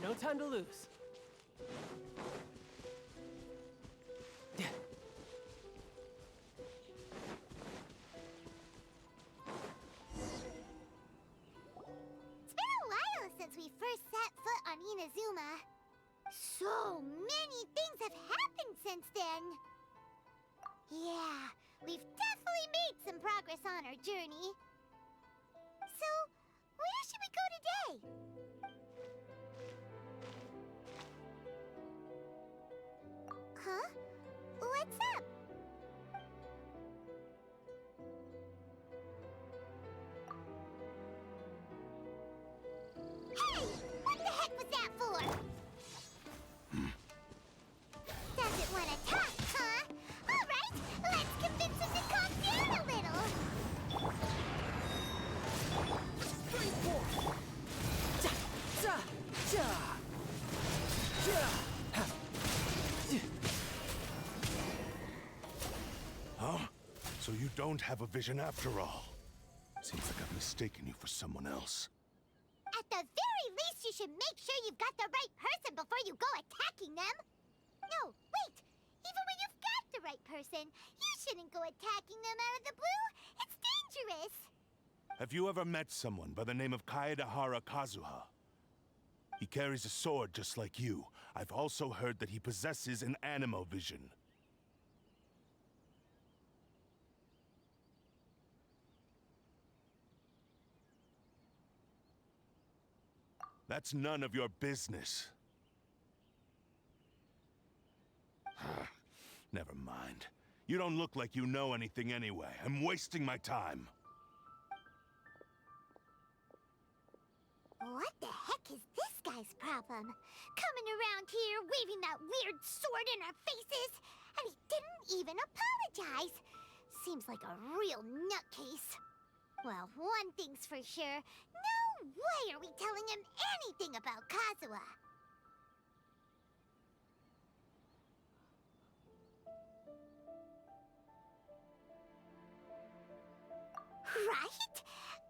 No time to lose. It's been a while since we first set foot on Inazuma. So many things have happened since then. Yeah, we've definitely made some progress on our journey. So, where should we go today? Huh? What's up? Hey! What the heck was that for? Doesn't want to talk, huh? All right, let's convince him to calm down a little. Straight forward! Ja! Ja! Ja! Ja! Ha! Huh? So you don't have a vision after all? Seems like I've mistaken you for someone else. At the very least, you should make sure you've got the right person before you go attacking them. No, wait. Even when you've got the right person, you shouldn't go attacking them out of the blue. It's dangerous. Have you ever met someone by the name of Kazuha? He carries a sword just like you. I've also heard that he possesses an animo vision. That's none of your business. Never mind. You don't look like you know anything anyway. I'm wasting my time. What the heck is this guy's problem? Coming around here, waving that weird sword in our faces, and he didn't even apologize. Seems like a real nutcase. Well, one thing's for sure. No way are we telling him anything about Kazuha. Right?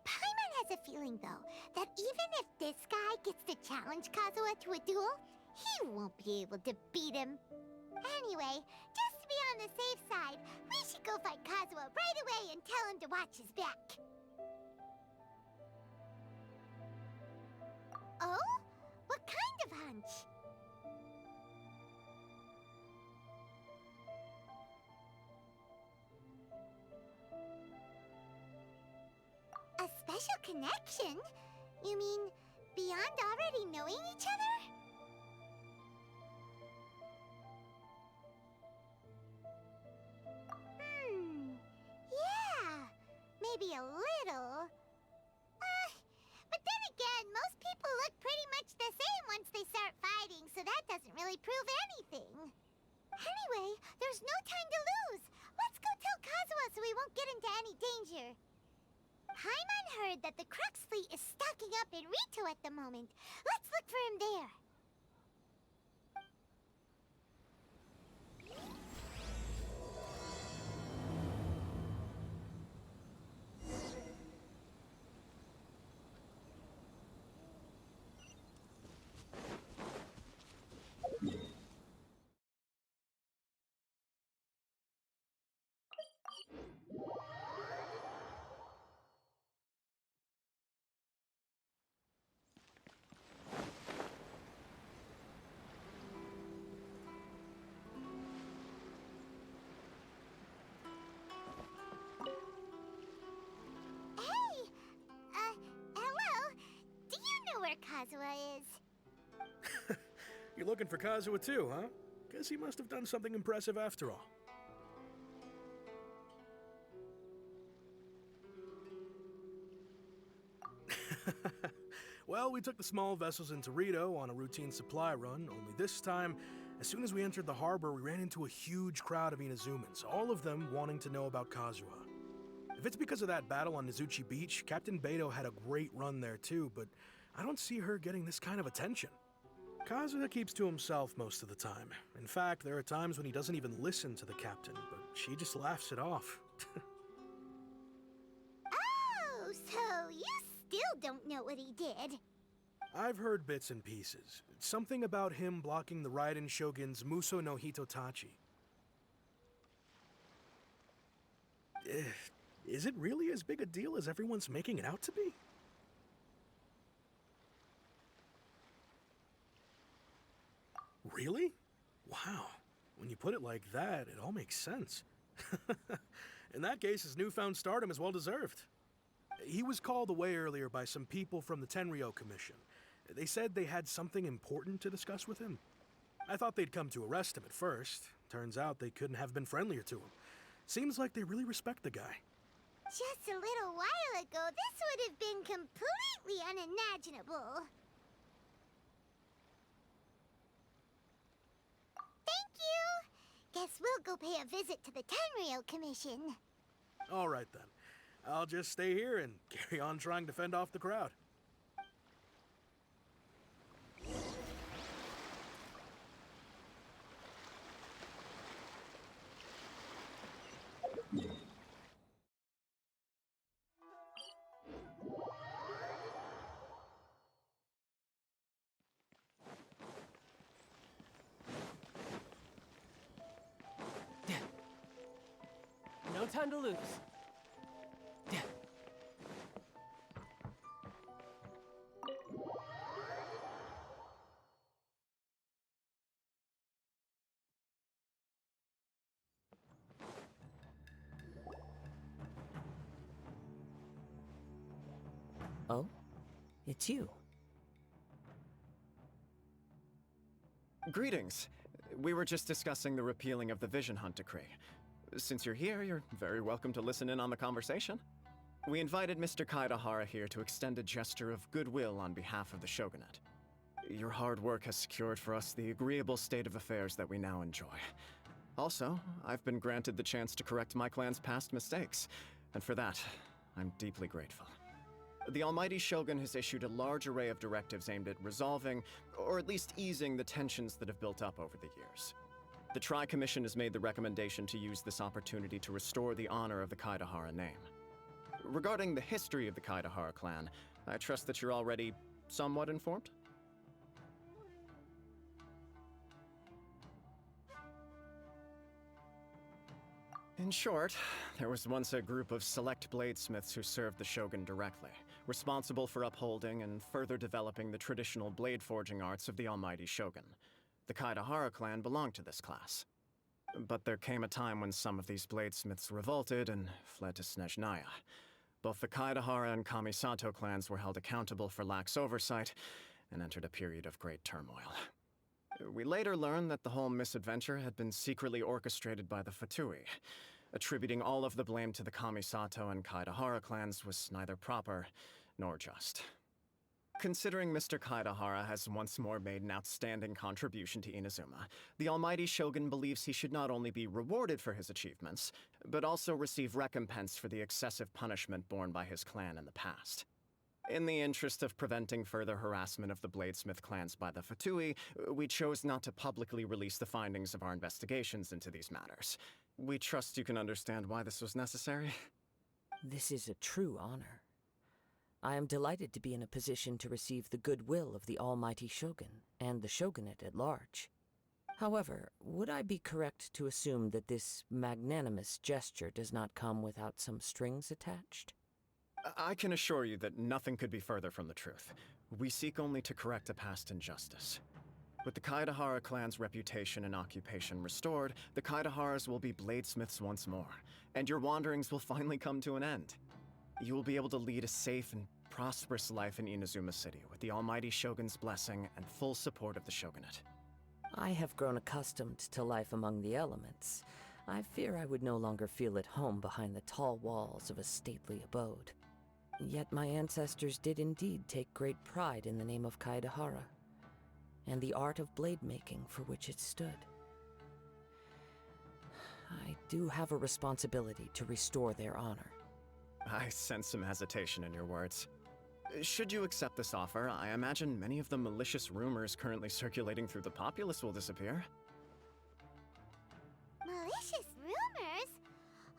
Paimon has a feeling, though, that even if this guy gets to challenge Kazuha to a duel, he won't be able to beat him. Anyway, just to be on the safe side, we should go fight Kazuha right away and tell him to watch his back. Oh? What kind of hunch? A special connection? You mean beyond already knowing each other? Yeah, maybe a little. But then again, most people look pretty much the same once they start fighting, so that doesn't really prove anything. Anyway, there's no time to lose. Let's go tell Kazuha so we won't get into any danger. Paimon heard that the Crux fleet is stocking up in Rito at the moment. Let's look for him there. Kazuha is. You're looking for Kazuha too, huh? Guess he must have done something impressive after all. Well, we took the small vessels into Rito on a routine supply run, only this time, as soon as we entered the harbor, we ran into a huge crowd of Inazumans, all of them wanting to know about Kazuha. If it's because of that battle on Nizuchi Beach, Captain Beto had a great run there too, but I don't see her getting this kind of attention. Kazuha keeps to himself most of the time. In fact, there are times when he doesn't even listen to the captain, but she just laughs it off. Oh, so you still don't know what he did? I've heard bits and pieces. Something about him blocking the Raiden Shogun's Muso no Hitotachi. Is it really as big a deal as everyone's making it out to be? Really? Wow. When you put it like that, it all makes sense. In that case, his newfound stardom is well deserved. He was called away earlier by some people from the Tenryou Commission. They said they had something important to discuss with him. I thought they'd come to arrest him at first. Turns out they couldn't have been friendlier to him. Seems like they really respect the guy. Just a little while ago, this would have been completely unimaginable. Thank you! Guess we'll go pay a visit to the Tenryou Commission. All right then. I'll just stay here and carry on trying to fend off the crowd. No time to lose. Oh? It's you. Greetings. We were just discussing the repealing of the Vision Hunt Decree. Since you're here, you're very welcome to listen in on the conversation. We invited Mr. Kaedahara here to extend a gesture of goodwill on behalf of the Shogunate. Your hard work has secured for us the agreeable state of affairs that we now enjoy. Also, I've been granted the chance to correct my clan's past mistakes, and for that, I'm deeply grateful. The Almighty Shogun has issued a large array of directives aimed at resolving, or at least easing, the tensions that have built up over the years. The Tri-Commission has made the recommendation to use this opportunity to restore the honor of the Kaedahara name. Regarding the history of the Kaedahara clan, I trust that you're already somewhat informed? In short, there was once a group of select bladesmiths who served the Shogun directly, responsible for upholding and further developing the traditional blade forging arts of the Almighty Shogun. The Kaedahara clan belonged to this class. But there came a time when some of these bladesmiths revolted and fled to Snezhnaya. Both the Kaedahara and Kamisato clans were held accountable for lax oversight and entered a period of great turmoil. We later learned that the whole misadventure had been secretly orchestrated by the Fatui. Attributing all of the blame to the Kamisato and Kaedahara clans was neither proper nor just. Considering Mr. Kaedahara has once more made an outstanding contribution to Inazuma, the Almighty Shogun believes he should not only be rewarded for his achievements, but also receive recompense for the excessive punishment borne by his clan in the past. In the interest of preventing further harassment of the bladesmith clans by the Fatui, we chose not to publicly release the findings of our investigations into these matters. We trust you can understand why this was necessary. This is a true honor. I am delighted to be in a position to receive the goodwill of the Almighty Shogun and the Shogunate at large. However, would I be correct to assume that this magnanimous gesture does not come without some strings attached? I can assure you that nothing could be further from the truth. We seek only to correct a past injustice. With the Kaedahara clan's reputation and occupation restored, the Kaedaharas will be bladesmiths once more, and your wanderings will finally come to an end. You will be able to lead a safe and prosperous life in Inazuma City with the Almighty Shogun's blessing and full support of the Shogunate. I have grown accustomed to life among the elements. I fear I would no longer feel at home behind the tall walls of a stately abode. Yet my ancestors did indeed take great pride in the name of Kaedahara, and the art of blade making for which it stood. I do have a responsibility to restore their honor. I sense some hesitation in your words. Should you accept this offer, I imagine many of the malicious rumors currently circulating through the populace will disappear. Malicious rumors?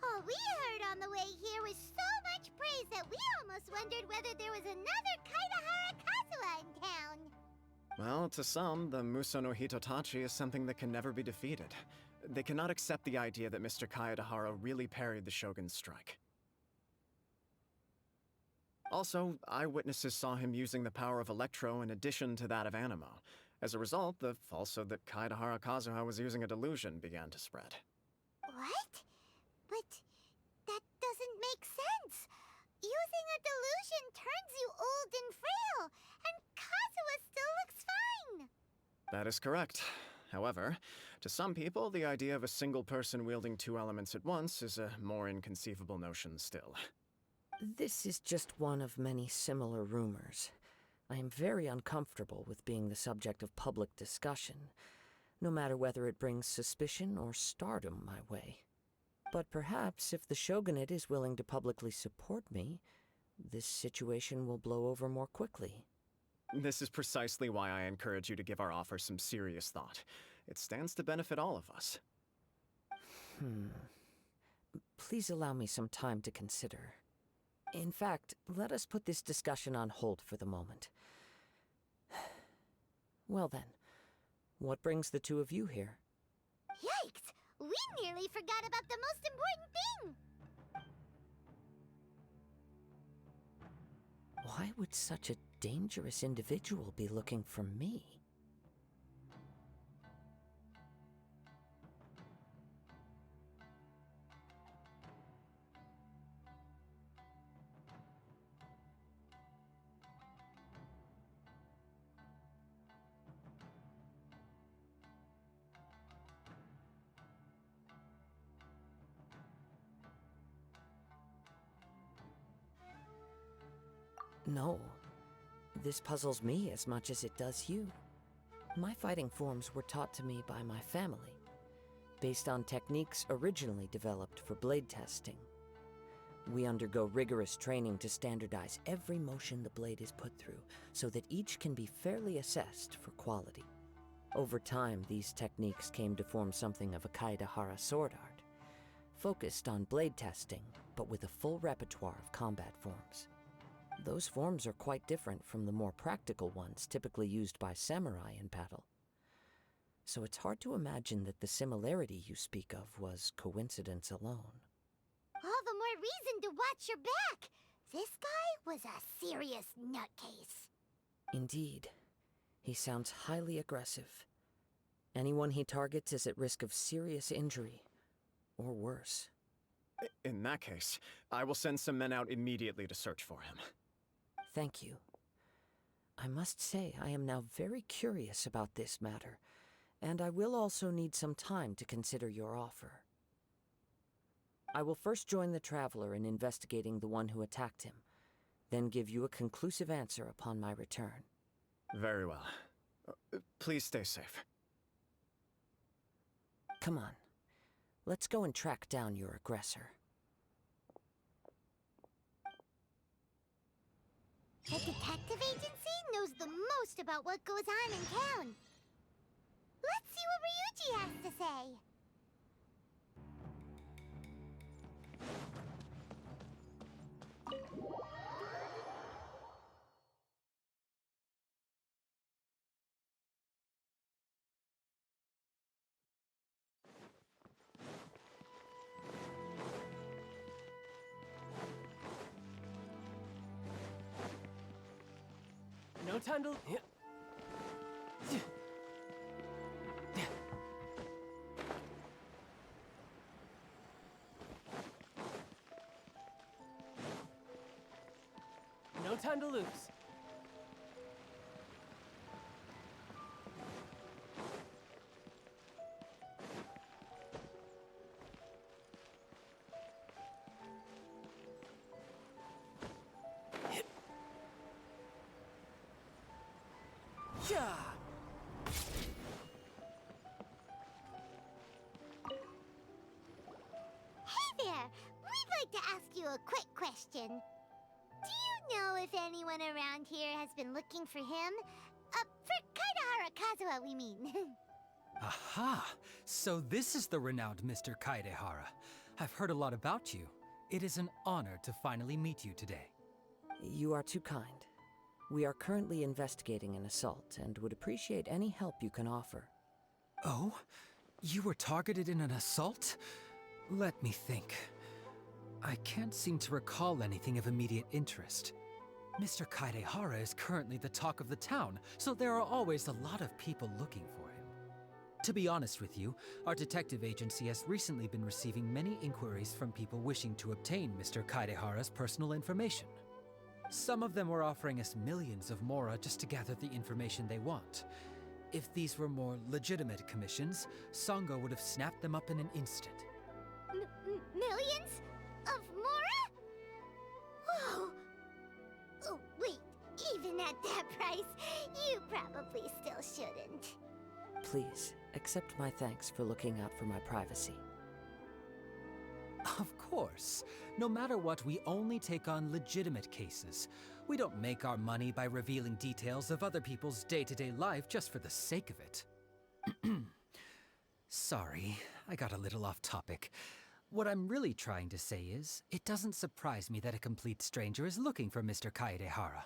All we heard on the way here was so much praise that we almost wondered whether there was another Kaedahara Kazuha in town. Well, to some, the Muso no Hitotachi is something that can never be defeated. They cannot accept the idea that Mr. Kaedahara really parried the Shogun's strike. Also, eyewitnesses saw him using the power of Electro in addition to that of Animo. As a result, the falsehood that Kaedahara Kazuha was using a delusion began to spread. What? But that doesn't make sense. Using a delusion turns you old and frail, and Kazuha still looks fine. That is correct. However, to some people, the idea of a single person wielding two elements at once is a more inconceivable notion still. This is just one of many similar rumors. I am very uncomfortable with being the subject of public discussion, no matter whether it brings suspicion or stardom my way. But perhaps if the Shogunate is willing to publicly support me, this situation will blow over more quickly. This is precisely why I encourage you to give our offer some serious thought. It stands to benefit all of us. Please allow me some time to consider. In fact, let us put this discussion on hold for the moment. Well then, what brings the two of you here? Yikes! We nearly forgot about the most important thing! Why would such a dangerous individual be looking for me? No. This puzzles me as much as it does you. My fighting forms were taught to me by my family, based on techniques originally developed for blade testing. We undergo rigorous training to standardize every motion the blade is put through, so that each can be fairly assessed for quality. Over time, these techniques came to form something of a Kaedahara sword art, focused on blade testing, but with a full repertoire of combat forms. Those forms are quite different from the more practical ones typically used by samurai in battle. So it's hard to imagine that the similarity you speak of was coincidence alone. All the more reason to watch your back! This guy was a serious nutcase. Indeed. He sounds highly aggressive. Anyone he targets is at risk of serious injury, or worse. In that case, I will send some men out immediately to search for him. Thank you. I must say I am now very curious about this matter, and I will also need some time to consider your offer. I will first join the Traveler in investigating the one who attacked him, then give you a conclusive answer upon my return. Very well. Please stay safe. Come on. Let's go and track down your aggressor. The detective agency knows the most about what goes on in town. Let's see what Ryuji has to say. No time to... No time to lose. Yeah. Hey there! We'd like to ask you a quick question. Do you know if anyone around here has been looking for him? For Kaedahara Kazuha, we mean. Aha! So this is the renowned Mr. Kaedahara. I've heard a lot about you. It is an honor to finally meet you today. You are too kind. We are currently investigating an assault and would appreciate any help you can offer. Oh? You were targeted in an assault? Let me think. I can't seem to recall anything of immediate interest. Mr. Kaidehara is currently the talk of the town, so there are always a lot of people looking for him. To be honest with you, our detective agency has recently been receiving many inquiries from people wishing to obtain Mr. Kaidehara's personal information. Some of them were offering us millions of mora just to gather the information they want. If these were more legitimate commissions, Sango would have snapped them up in an instant. Millions? Of mora? Whoa! Oh, wait, even at that price, you probably still shouldn't. Please, accept my thanks for looking out for my privacy. Of course. No matter what, we only take on legitimate cases. We don't make our money by revealing details of other people's day-to-day life just for the sake of it. Sorry, I got a little off topic. What I'm really trying to say is, it doesn't surprise me that a complete stranger is looking for Mr. Kaedehara.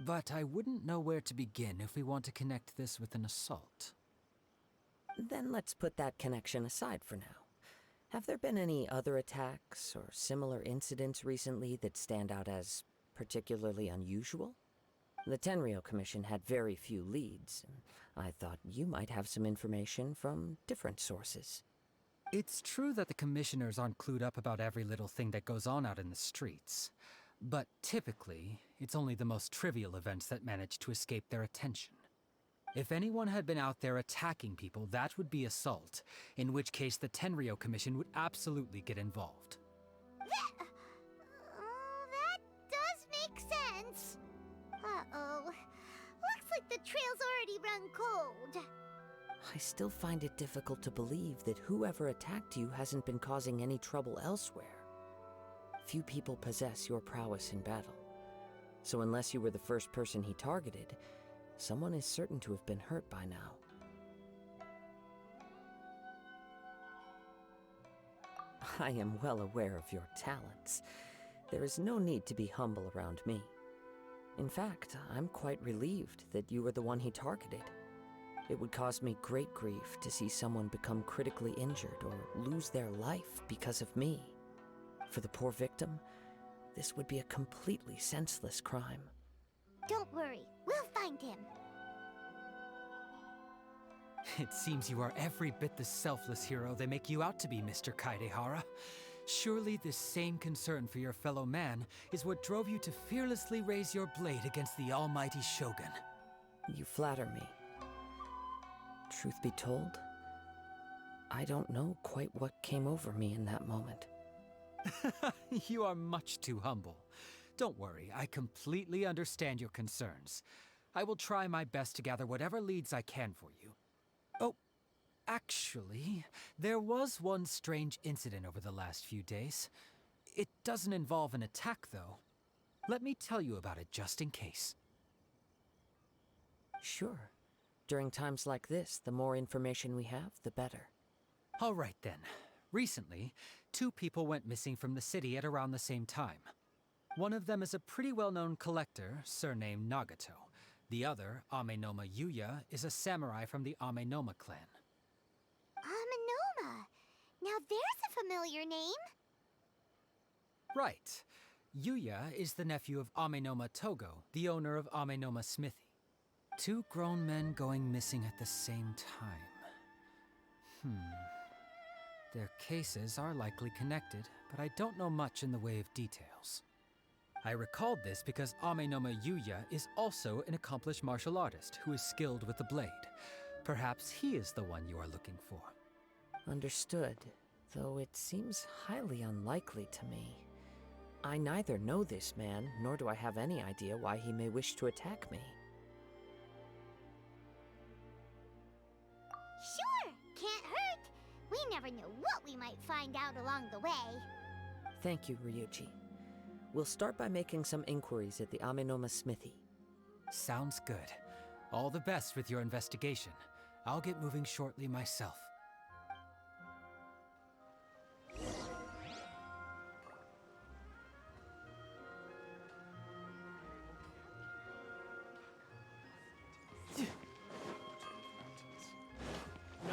But I wouldn't know where to begin if we want to connect this with an assault. Then let's put that connection aside for now. Have there been any other attacks or similar incidents recently that stand out as particularly unusual? The Tenryou Commission had very few leads, and I thought you might have some information from different sources. It's true that the commissioners aren't clued up about every little thing that goes on out in the streets. But typically, it's only the most trivial events that manage to escape their attention. If anyone had been out there attacking people, that would be assault, in which case the Tenryou Commission would absolutely get involved. That does make sense. Uh-oh. Looks like the trail's already run cold. I still find it difficult to believe that whoever attacked you hasn't been causing any trouble elsewhere. Few people possess your prowess in battle. So unless you were the first person he targeted, someone is certain to have been hurt by now. I am well aware of your talents. There is no need to be humble around me. In fact, I'm quite relieved that you were the one he targeted. It would cause me great grief to see someone become critically injured or lose their life because of me. For the poor victim, this would be a completely senseless crime. Don't worry, we'll find him. It seems you are every bit the selfless hero they make you out to be, Mr. Kaedehara. Surely this same concern for your fellow man is what drove you to fearlessly raise your blade against the almighty Shogun. You flatter me. Truth be told, I don't know quite what came over me in that moment. You are much too humble. Don't worry, I completely understand your concerns. I will try my best to gather whatever leads I can for you. Oh, actually, there was one strange incident over the last few days. It doesn't involve an attack, though. Let me tell you about it just in case. Sure. During times like this, the more information we have, the better. All right then. Recently, 2 people went missing from the city at around the same time. One of them is a pretty well-known collector, surnamed Nagato. The other, Amenoma Yuya, is a samurai from the Amenoma clan. Amenoma. Now there's a familiar name. Right. Yuya is the nephew of Amenoma Togo, the owner of Amenoma Smithy. 2 grown men going missing at the same time. Their cases are likely connected, but I don't know much in the way of details. I recalled this because Amenoma Yuya is also an accomplished martial artist who is skilled with the blade. Perhaps he is the one you are looking for. Understood, though it seems highly unlikely to me. I neither know this man, nor do I have any idea why he may wish to attack me. Sure, can't hurt. We never know what we might find out along the way. Thank you, Ryuji. We'll start by making some inquiries at the Amenoma Smithy. Sounds good. All the best with your investigation. I'll get moving shortly myself.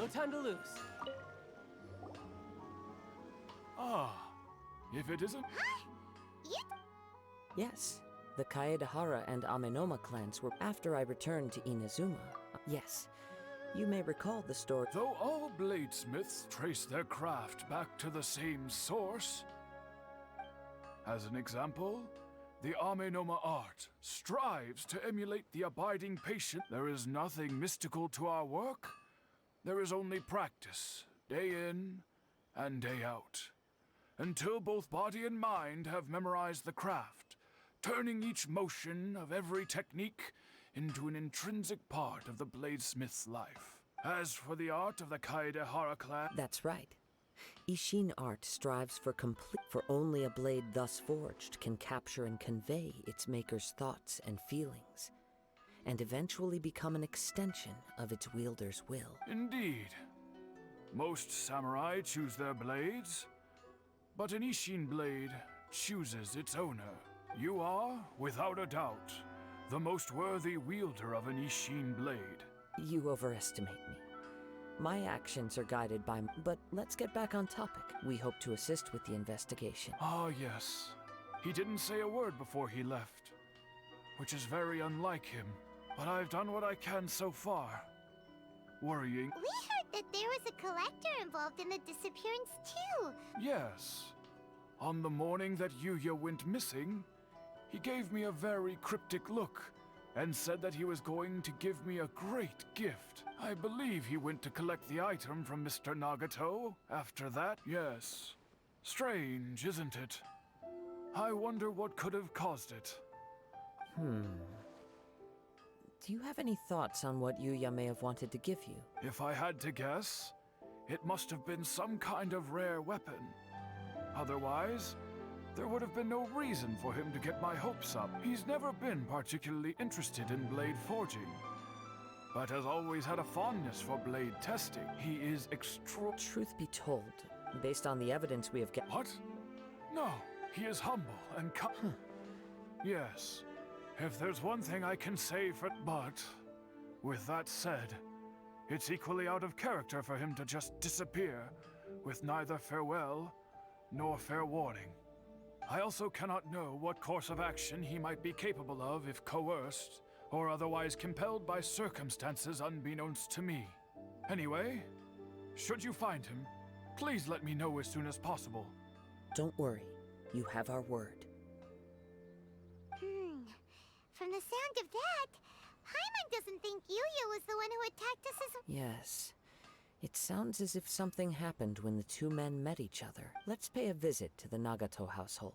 time to lose. Ah, if it isn't... You Yes, the Kaedehara and Amenoma clans were after I returned to Inazuma. Yes, you may recall the story. Though all bladesmiths trace their craft back to the same source. As an example, the Amenoma art strives to emulate the abiding patient. There is nothing mystical to our work. There is only practice, day in and day out, until both body and mind have memorized the craft, turning each motion of every technique into an intrinsic part of the bladesmith's life. As for the art of the Kaedehara clan... That's right. Ishin art strives for for only a blade thus forged can capture and convey its maker's thoughts and feelings, and eventually become an extension of its wielder's will. Indeed. Most samurai choose their blades, but an Ishin blade chooses its owner. You are, without a doubt, the most worthy wielder of an Ishin blade. You overestimate me. My actions are guided by... But let's get back on topic. We hope to assist with the investigation. Ah, yes. He didn't say a word before he left, which is very unlike him. But I've done what I can so far. Worrying... We heard that there was a collector involved in the disappearance too. Yes. On the morning that Yuya went missing, he gave me a very cryptic look and said that he was going to give me a great gift. I believe he went to collect the item from Mr. Nagato after that. Yes. Strange, isn't it? I wonder what could have caused it. Do you have any thoughts on what Yuya may have wanted to give you? If I had to guess, it must have been some kind of rare weapon. Otherwise, there would have been no reason for him to get my hopes up. He's never been particularly interested in blade forging, but has always had a fondness for blade testing. He is Truth be told, based on the evidence we have gathered... What? No, he is humble and Yes, if there's one thing I can say for... But, with that said, it's equally out of character for him to just disappear, with neither farewell nor fair warning. I also cannot know what course of action he might be capable of if coerced, or otherwise compelled by circumstances unbeknownst to me. Anyway, should you find him, please let me know as soon as possible. Don't worry, you have our word. From the sound of that, Paimon doesn't think Yuya was the one who attacked us as... Yes. It sounds as if something happened when the two men met each other. Let's pay a visit to the Nagato household.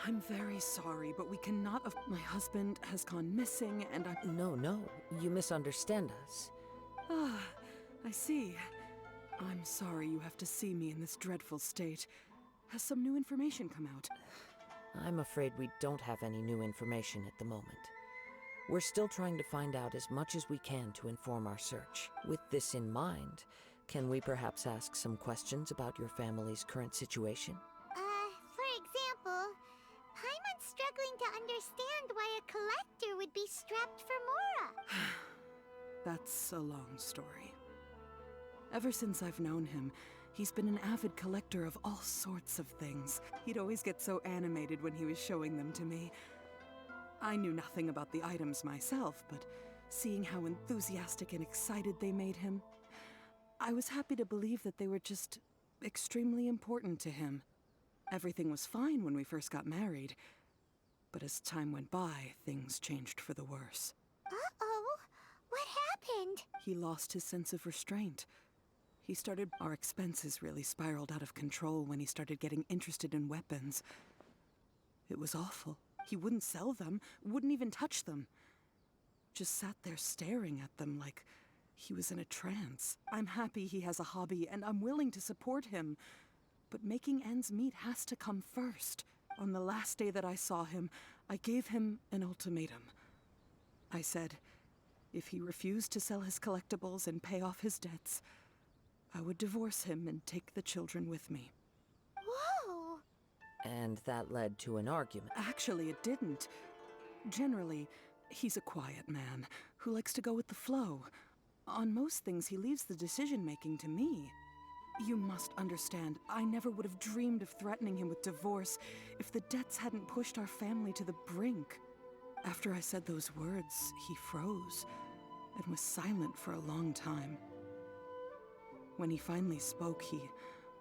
I'm very sorry, but we cannot... My husband has gone missing, and I'm... No, you misunderstand us. Ah, I see. I'm sorry you have to see me in this dreadful state. Has some new information come out? I'm afraid we don't have any new information at the moment. We're still trying to find out as much as we can to inform our search. With this in mind, can we perhaps ask some questions about your family's current situation? For example, Paimon's struggling to understand why a collector would be strapped for Mora. That's a long story. Ever since I've known him, He's been an avid collector of all sorts of things. He'd always get so animated when he was showing them to me. I knew nothing about the items myself, but seeing how enthusiastic and excited they made him, I was happy to believe that they were just extremely important to him. Everything was fine when we first got married, but as time went by, things changed for the worse. Uh-oh. What happened? He lost his sense of restraint. Our expenses really spiraled out of control when he started getting interested in weapons. It was awful. He wouldn't sell them, wouldn't even touch them. Just sat there staring at them like he was in a trance. I'm happy he has a hobby, and I'm willing to support him. But making ends meet has to come first. On the last day that I saw him, I gave him an ultimatum. I said, if he refused to sell his collectibles and pay off his debts, I would divorce him and take the children with me. Whoa! And that led to an argument. Actually, it didn't. Generally, he's a quiet man who likes to go with the flow. On most things, he leaves the decision-making to me. You must understand, I never would have dreamed of threatening him with divorce if the debts hadn't pushed our family to the brink. After I said those words, he froze and was silent for a long time. When he finally spoke, he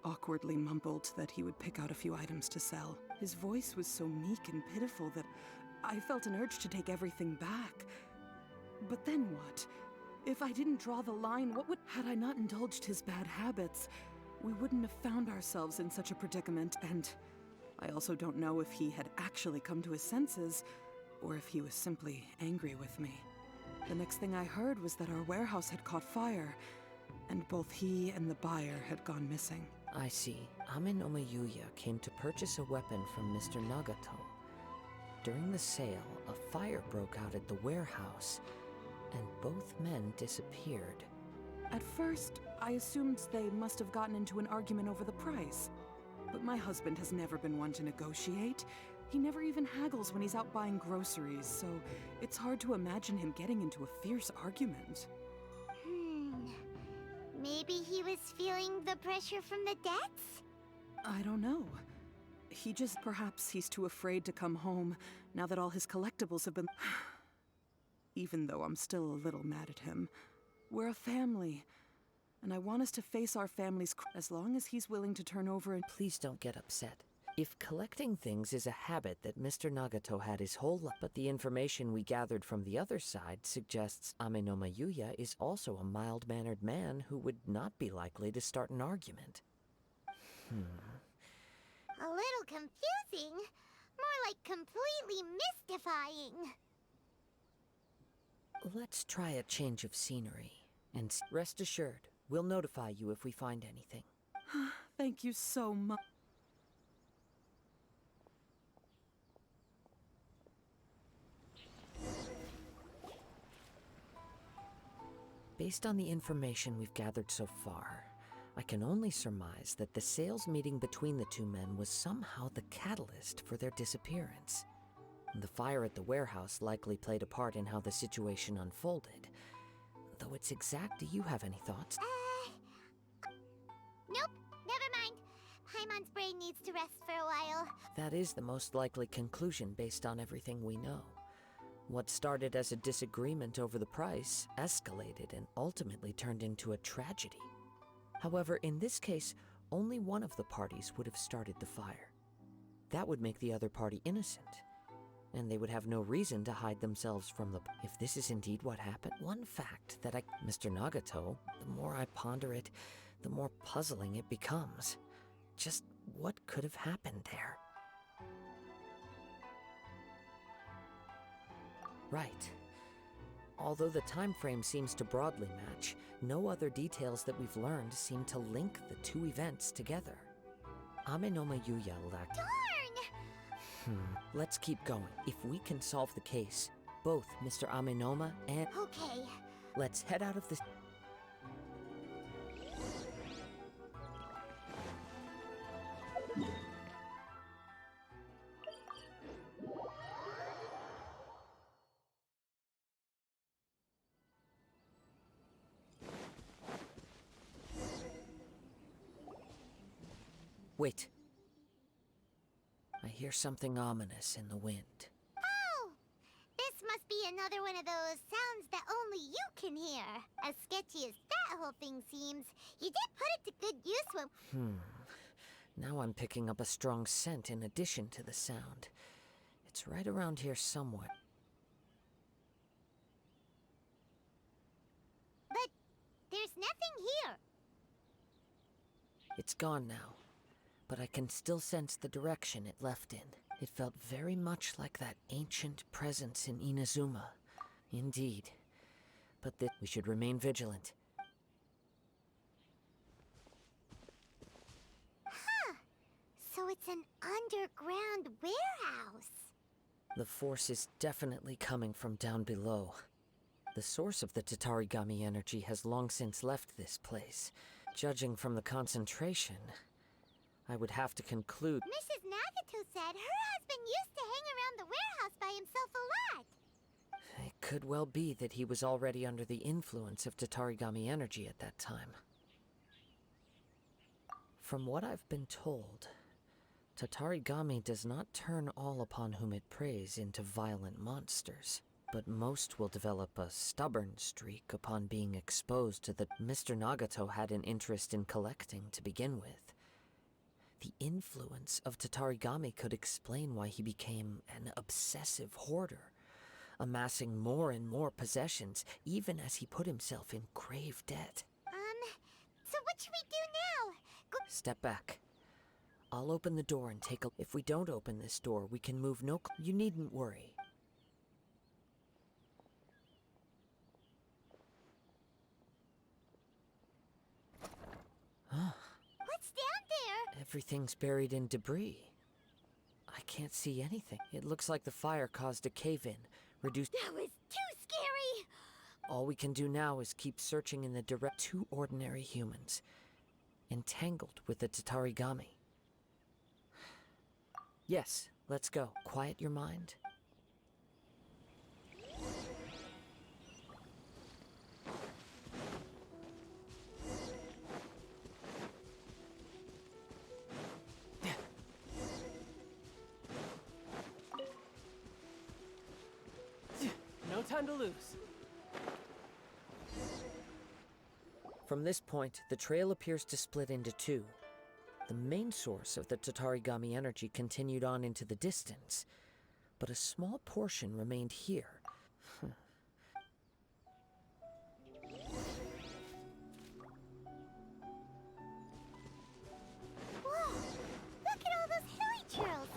awkwardly mumbled that he would pick out a few items to sell. His voice was so meek and pitiful that I felt an urge to take everything back. But then what? If I didn't draw the line, had I not indulged his bad habits, we wouldn't have found ourselves in such a predicament, and I also don't know if he had actually come to his senses, or if he was simply angry with me. The next thing I heard was that our warehouse had caught fire, and both he and the buyer had gone missing. I see. miHoYo came to purchase a weapon from Mr. Nagato. During the sale, a fire broke out at the warehouse, and both men disappeared. At first, I assumed they must have gotten into an argument over the price. But my husband has never been one to negotiate. He never even haggles when he's out buying groceries, so it's hard to imagine him getting into a fierce argument. Maybe he was feeling the pressure from the debts? I don't know. Perhaps he's too afraid to come home now that all his collectibles have been... Even though I'm still a little mad at him. We're a family, and I want us to face our family's as long as he's willing to turn over and... Please don't get upset. If collecting things is a habit that Mr. Nagato had his whole life, but the information we gathered from the other side suggests miHoYo is also a mild-mannered man who would not be likely to start an argument. A little confusing. More like completely mystifying. Let's try a change of scenery, and rest assured, we'll notify you if we find anything. Thank you so much. Based on the information we've gathered so far, I can only surmise that the sales meeting between the two men was somehow the catalyst for their disappearance. The fire at the warehouse likely played a part in how the situation unfolded. Though it's exact, do you have any thoughts? Nope, never mind. Paimon's brain needs to rest for a while. That is the most likely conclusion based on everything we know. What started as a disagreement over the price escalated and ultimately turned into a tragedy. However, in this case, only one of the parties would have started the fire. That would make the other party innocent, and they would have no reason to hide themselves from the... If this is indeed what happened, one fact that Mr. Nagato, the more I ponder it, the more puzzling it becomes. Just what could have happened there? Right. Although the time frame seems to broadly match, no other details that we've learned seem to link the two events together. miHoYo lacked... Darn! Let's keep going. If we can solve the case, both Mr. Amenoma and... Okay. Let's head out of this... Wait. I hear something ominous in the wind. Oh! This must be another one of those sounds that only you can hear. As sketchy as that whole thing seems, you did put it to good use when... Now I'm picking up a strong scent in addition to the sound. It's right around here somewhere. But there's nothing here. It's gone now, but I can still sense the direction it left in. It felt very much like that ancient presence in Inazuma. Indeed. But we should remain vigilant. Huh. So it's an underground warehouse. The force is definitely coming from down below. The source of the Tatarigami energy has long since left this place. Judging from the concentration, I would have to conclude... Mrs. Nagato said her husband used to hang around the warehouse by himself a lot. It could well be that he was already under the influence of Tatarigami energy at that time. From what I've been told, Tatarigami does not turn all upon whom it preys into violent monsters, but most will develop a stubborn streak upon being exposed to that Mr. Nagato had an interest in collecting to begin with. The influence of Tatarigami could explain why he became an obsessive hoarder, amassing more and more possessions, even as he put himself in grave debt. So what should we do now? Step back. I'll open the door and take a... If we don't open this door, we can move no... You needn't worry. What's down there? Everything's buried in debris. I can't see anything. It looks like the fire caused a cave-in, reduced... That was too scary! All we can do now is keep searching in the direct... Two ordinary humans, entangled with the Tatarigami. Yes, let's go. Quiet your mind. No time to lose. From this point, the trail appears to split into two. The main source of the Tatarigami energy continued on into the distance, but a small portion remained here. Whoa! Look at all those hilly churls!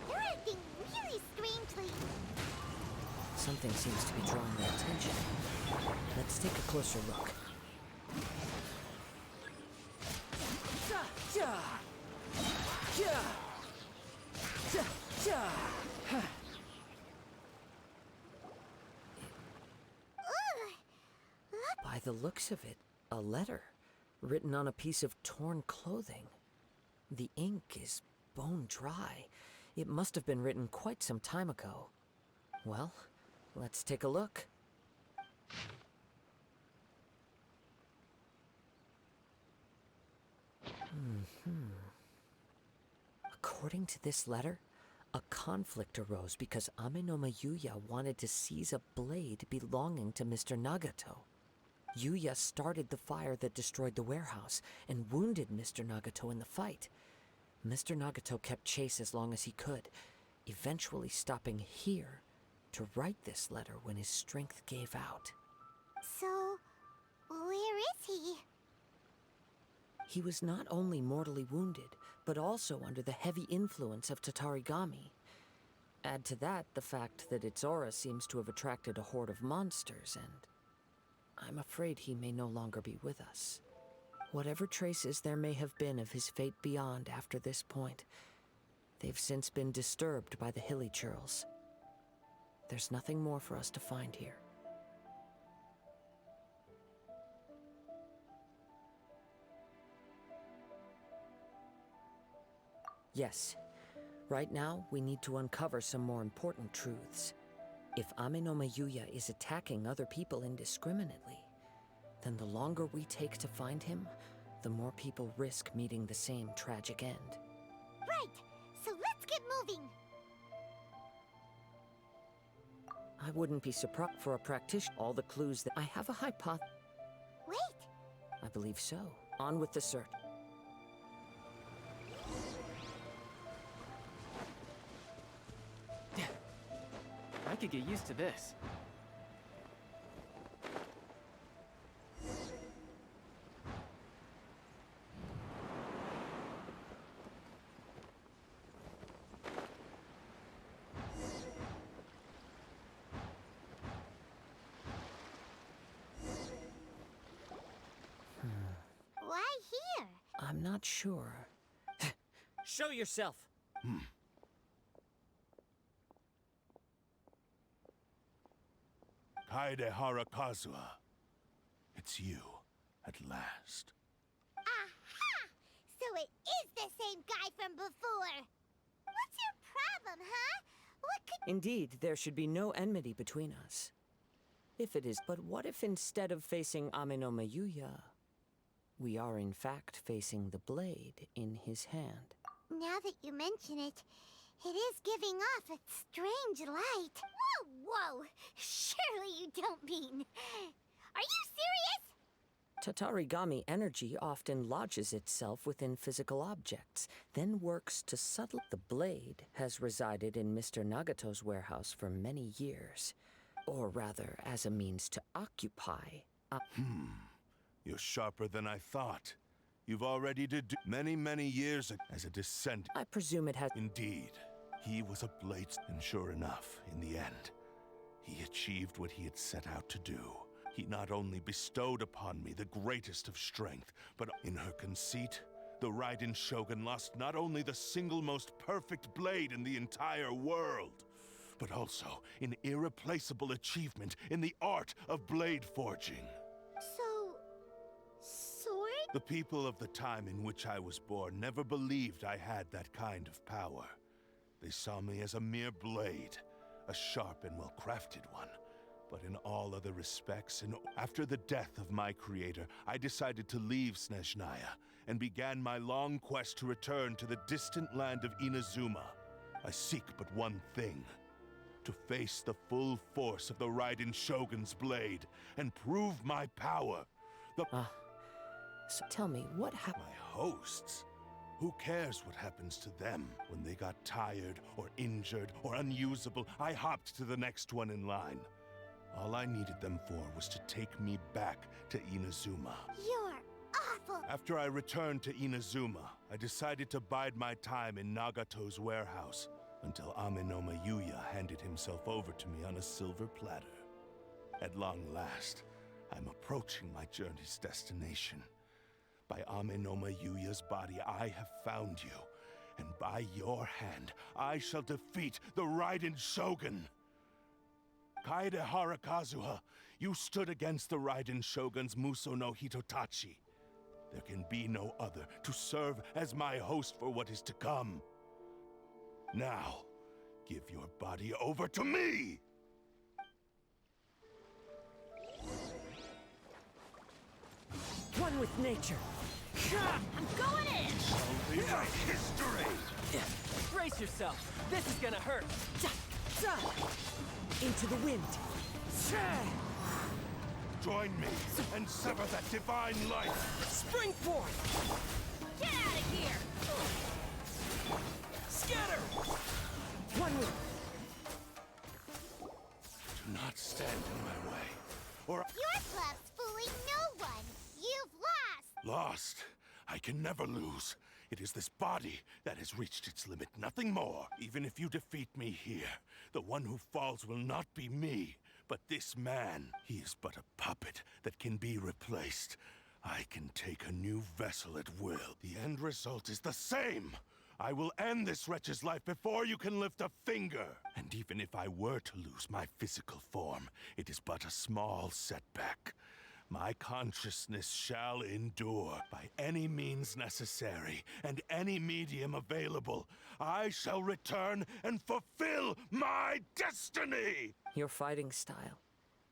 They're acting really strangely. Something seems to be drawing their attention. Let's take a closer look. By the looks of it, a letter, written on a piece of torn clothing. The ink is bone dry. It must have been written quite some time ago. Well, let's take a look. According to this letter, a conflict arose because Amenoma Yuya wanted to seize a blade belonging to Mr. Nagato. Yuya started the fire that destroyed the warehouse and wounded Mr. Nagato in the fight. Mr. Nagato kept chase as long as he could, eventually stopping here to write this letter when his strength gave out. So, where is he? He was not only mortally wounded, but also under the heavy influence of Tatarigami. Add to that the fact that its aura seems to have attracted a horde of monsters, and I'm afraid he may no longer be with us. Whatever traces there may have been of his fate beyond after this point, they've since been disturbed by the hilly churls. There's nothing more for us to find here. Yes, right now we need to uncover some more important truths. If Amenoma Yuya is attacking other people indiscriminately, then the longer we take to find him, the more people risk meeting the same tragic end. moving! I wouldn't be surprised for a practitioner. All the clues that I have a hypothesis. Wait! I believe so. On with the search. I could get used to this. Why here? I'm not sure. Show yourself! Kaedehara Kazuha. It's you, at last. Aha! So it is the same guy from before! What's your problem, huh? What could... Indeed, there should be no enmity between us. If it is, but what if instead of facing Ame no miHoYo, we are in fact facing the blade in his hand? Now that you mention it, it is giving off a strange light. Whoa, whoa! Surely you don't mean... Are you serious? Tatarigami energy often lodges itself within physical objects, then works to subtle. The blade has resided in Mr. Nagato's warehouse for many years. Or rather, as a means to occupy. You're sharper than I thought. You've already did many years as a descendant. I presume it has. Indeed, he was a blade, and sure enough, in the end, he achieved what he had set out to do. He not only bestowed upon me the greatest of strength, but in her conceit, the Raiden Shogun lost not only the single most perfect blade in the entire world, but also an irreplaceable achievement in the art of blade forging. So... sword? The people of the time in which I was born never believed I had that kind of power. They saw me as a mere blade, a sharp and well-crafted one. But in all other respects, and after the death of my creator, I decided to leave Snezhnaya and began my long quest to return to the distant land of Inazuma. I seek but one thing: to face the full force of the Raiden Shogun's blade and prove my power. So tell me, what happened? My hosts? Who cares what happens to them? When they got tired, or injured, or unusable, I hopped to the next one in line. All I needed them for was to take me back to Inazuma. You're awful! After I returned to Inazuma, I decided to bide my time in Nagato's warehouse until Ame no miHoYo handed himself over to me on a silver platter. At long last, I'm approaching my journey's destination. By Ame no miHoYo's body, I have found you, and by your hand, I shall defeat the Raiden Shogun. Kaedehara Kazuha, you stood against the Raiden Shogun's Muso no Hitotachi. There can be no other to serve as my host for what is to come. Now, give your body over to me! One with nature. I'm going in! Shall be my history! Brace yourself. This is gonna hurt. Into the wind. Join me and sever that divine light! Spring forth! Get out of here! Scatter! One with... Do not stand in my way, or... Your bluff's fooling no one! You've lost! Lost. I can never lose. It is this body that has reached its limit, nothing more. Even if you defeat me here, the one who falls will not be me, but this man. He is but a puppet that can be replaced. I can take a new vessel at will. The end result is the same. I will end this wretch's life before you can lift a finger. And even if I were to lose my physical form, it is but a small setback. My consciousness shall endure by any means necessary and any medium available. I shall return and fulfill my destiny! Your fighting style.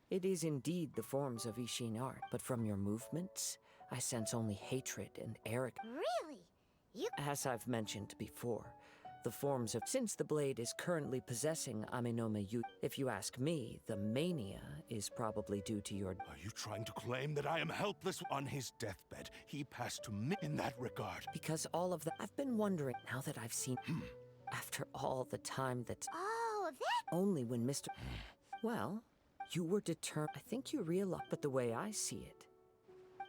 It is indeed the forms of Ishin art, but from your movements, I sense only hatred and arrogance. Really? You... As I've mentioned before, The forms of... Since the blade is currently possessing Amenome-yu, if you ask me, the mania is probably due to your... Are you trying to claim that I am helpless? On his deathbed, he passed to me in that regard. Because all of that... I've been wondering, now that I've seen... After all the time that's... Oh, that... Only when Mr... Well, you were determined... I think you realize... But the way I see it...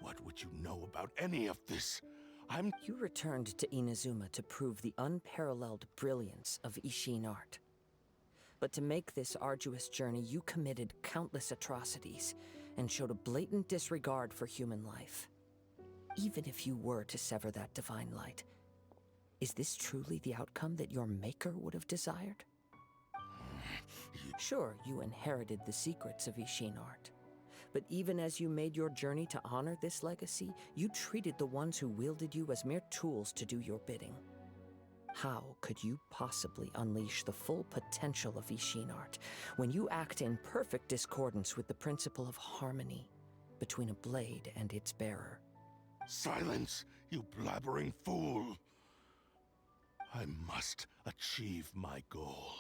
What would you know about any of this? You returned to Inazuma to prove the unparalleled brilliance of Ishin art. But to make this arduous journey, you committed countless atrocities and showed a blatant disregard for human life. Even if you were to sever that divine light, is this truly the outcome that your maker would have desired? Sure, you inherited the secrets of Ishin art. But even as you made your journey to honor this legacy, you treated the ones who wielded you as mere tools to do your bidding. How could you possibly unleash the full potential of Ishin art when you act in perfect discordance with the principle of harmony between a blade and its bearer? Silence, you blabbering fool! I must achieve my goal.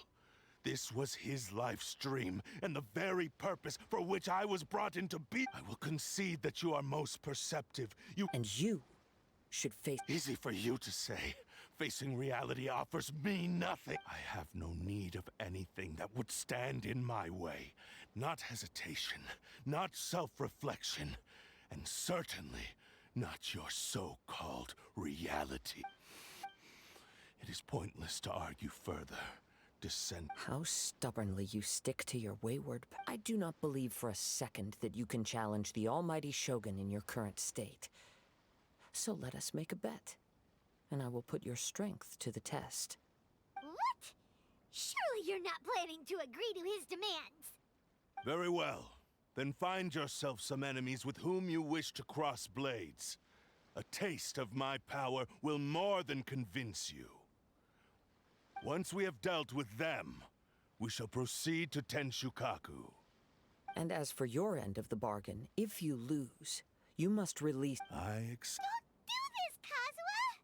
This was his life's dream, and the very purpose for which I was brought into being. I will concede that you are most perceptive. And you should face... Easy for you to say. Facing reality offers me nothing. I have no need of anything that would stand in my way. Not hesitation, not self-reflection, and certainly not your so-called reality. It is pointless to argue further. Descent. How stubbornly you stick to your wayward... I do not believe for a second that you can challenge the almighty Shogun in your current state. So let us make a bet, and I will put your strength to the test. What? Surely you're not planning to agree to his demands. Very well. Then find yourself some enemies with whom you wish to cross blades. A taste of my power will more than convince you. Once we have dealt with them, we shall proceed to Tenshukaku. And as for your end of the bargain, if you lose, you must release... Don't do this, Kazuha!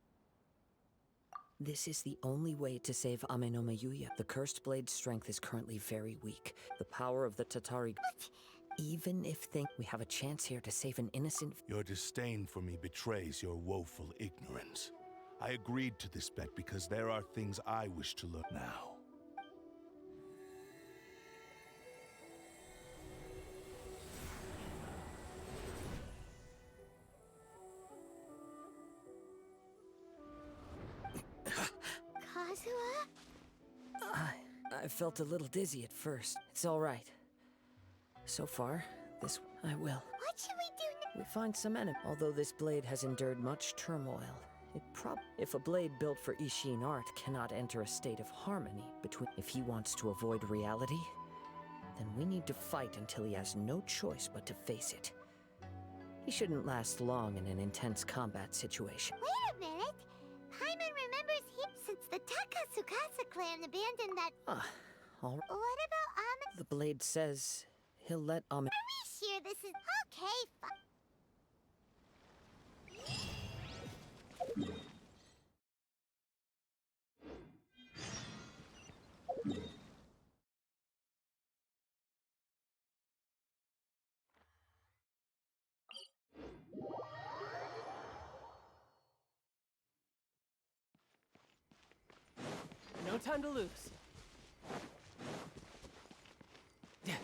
This is the only way to save Amenome-yuya. The cursed blade's strength is currently very weak. The power of the Tatari... But... Even if we have a chance here to save an innocent... Your disdain for me betrays your woeful ignorance. I agreed to this bet because there are things I wish to learn now. Kazuha? I felt a little dizzy at first. It's all right. So far, I will. What should we do now? We find some enemy. Although this blade has endured much turmoil, if a blade built for Ishin art cannot enter a state of harmony if he wants to avoid reality, then we need to fight until he has no choice but to face it. He shouldn't last long in an intense combat situation. Wait a minute! Paimon remembers since the Takasukasa clan abandoned that... All right. What about Amin? The blade says he'll let Amin... Are we sure this is... Okay, fine. No time to lose. Yeah.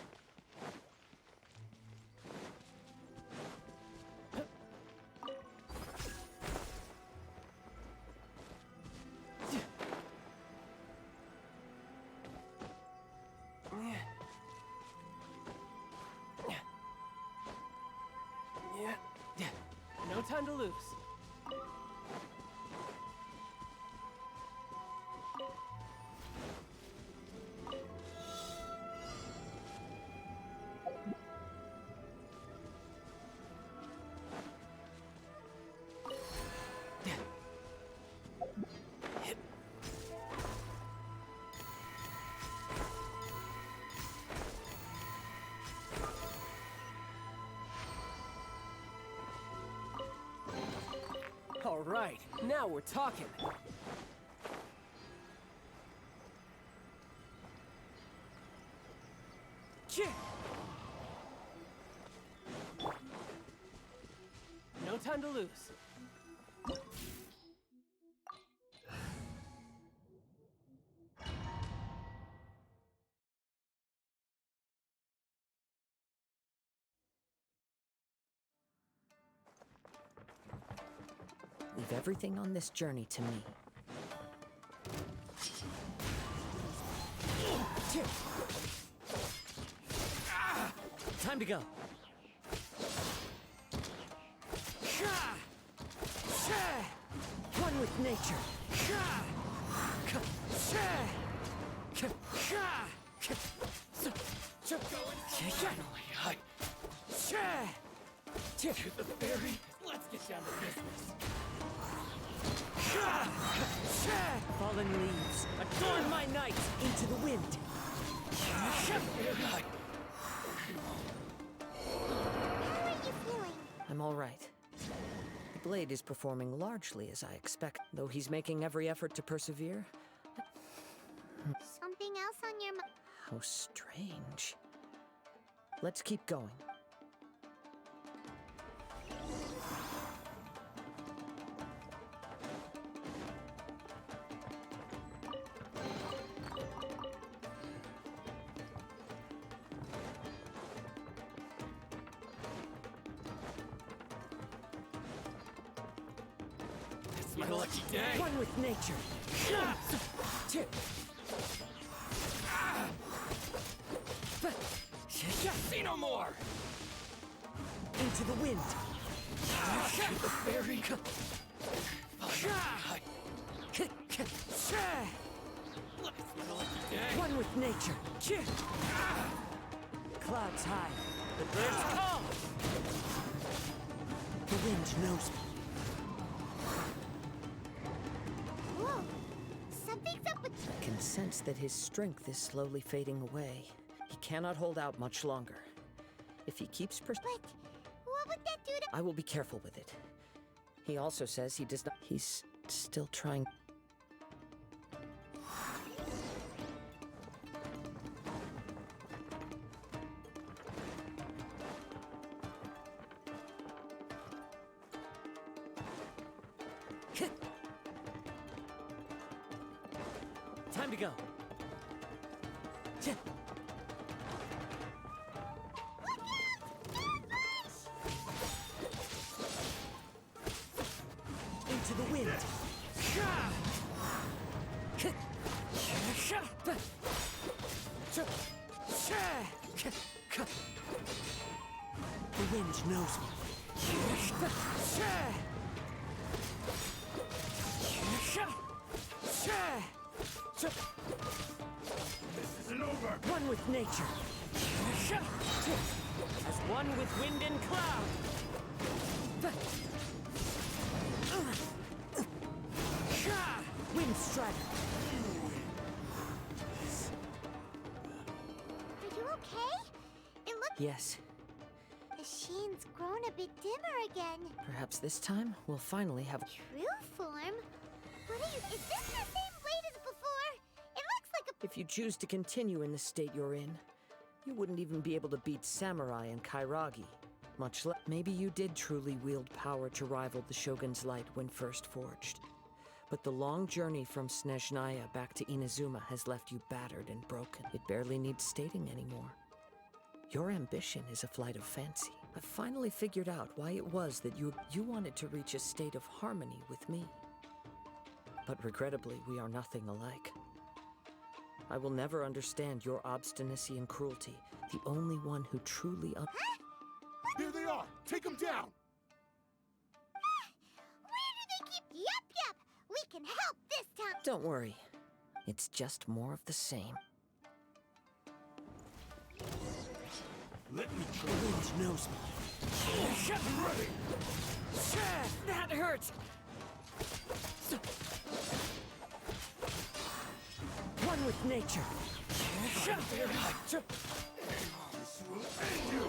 No time to lose. All right, now we're talking. No time to lose. Leave everything on this journey to me. Time to go. One with nature. To the ferry. Let's get down to business. Fallen leaves, adorn my night into the wind. How are you feeling? I'm all right. The blade is performing largely as I expect, though he's making every effort to persevere. Something else on your mind? How strange. Let's keep going. It's my lucky day. One with nature. See no more. Into the wind. The ferry. It's my lucky day. One with nature. Clouds high. The birds call. The wind knows me. Whoa! Something's up with you. I can sense that his strength is slowly fading away. He cannot hold out much longer. If he keeps But what would that do to... I will be careful with it. He also says he does not... He's still trying... Time to go. Into the wind. The wind knows me. This isn't over! One with nature. As one with wind and cloud. Wind strider. Are you okay? It looks... Yes, The sheen's grown a bit dimmer again. perhaps this time we'll finally have... True form? What are you... Is this the same blade as before? It looks like a... If you choose to continue in the state you're in, you wouldn't even be able to beat Samurai and Kairagi. Much less... Maybe you did truly wield power to rival the Shogun's light when first forged. But the long journey from Snezhnaya back to Inazuma has left you battered and broken. It barely needs stating anymore. Your ambition is a flight of fancy. I've finally figured out why it was that you wanted to reach a state of harmony with me. But regrettably, we are nothing alike. I will never understand your obstinacy and cruelty. The only one who truly There they are! Take them down! Where do they keep... Yup! We can help this time! Don't worry. It's just more of the same. Let me The wind knows me. ready! That hurts! One with nature. This will end you!